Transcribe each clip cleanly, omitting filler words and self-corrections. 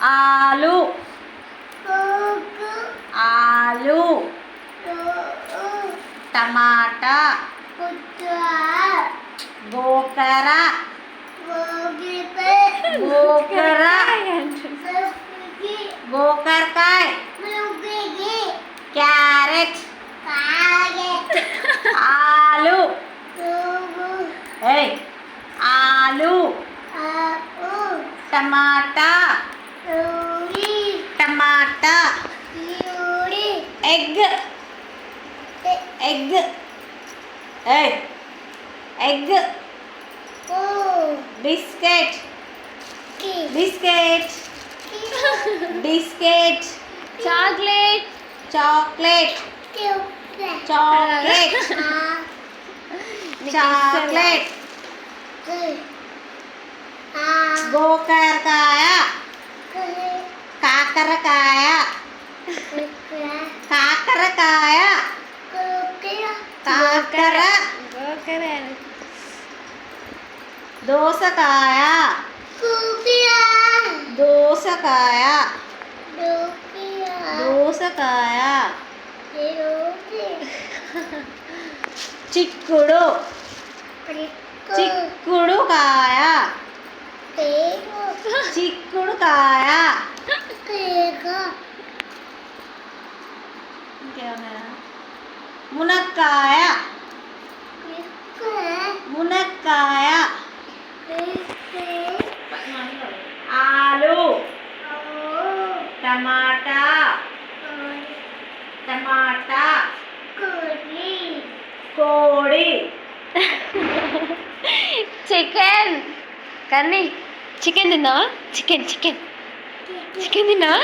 ఆలు ఆలు టమాటా గోకర గోకర గోకరకాయ క్యారెట్ ఆలు ఆలు టమాటా టమాటా egg egg egg biscuit biscuit biscuit chocolate chocolate chocolate chocolate గోకరకాయ కాకరకాయ కాకరకాయ కాకర దోసకాయ దోసకాయ దోసకాయ చిక్కుడు చిక్కుడుకాయ చిక్కుడుకాయ ఇంకేమన్నా మునక్కాయ మునక్కాయ ఆలు టమాటా టమాటా కోడి చికెన్ కానీ చికెన్ తిన్నావా చికెన్ చికెన్ చికెన్ తిన్నావా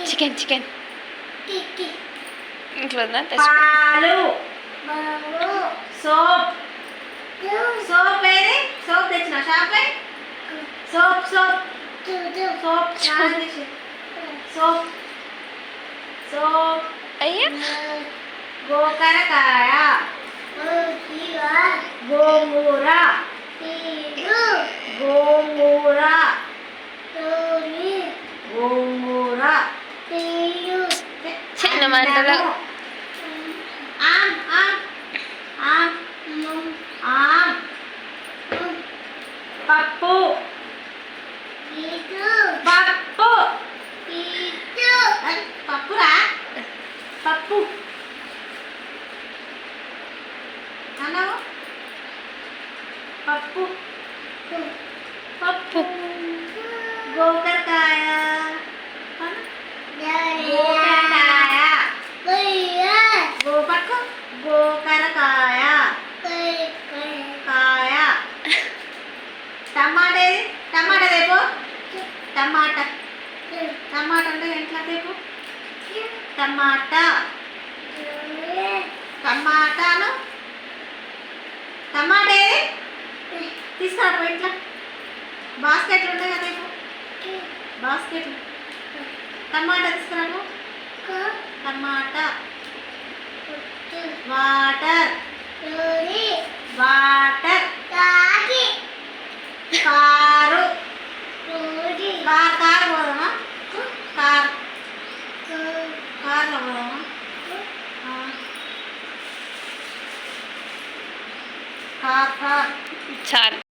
చికెన్ చికెన్ ఇంట్లో ఉందా పాలు సోప్ సోప్ ఏది సోప్ తెచ్చిన shop soap soap soap soap soap అయ్యా గోకరకాయ గోంగూర గోంగూర గోంగూర చిన్న మంటలో ఆమ్ ఆమ్ ఆమ్ ఆమ్ పప్పు పప్పు పప్పురా పప్పు అన్నావు పప్పు పప్పు గోకరకాయ గోకరకాయ గోపక్కు గోకరకాయ కాయ టమాటా ఏది టమాటా రేపు టమాటా టమాటా అంటే ఎట్లా రేపు టమాటా టమాటాను టమాటా ఏది తీసుకురా ఇట్లా బాస్కెట్లు ఉంటాయి కదా రేపు బాస్కెట్లు టమాటా తీసుకురాను టమాటా వాటర్ వాటర్ కారు కారు పోదామా కార్ కార్లో పోదామా కార్ కార్ చాలు.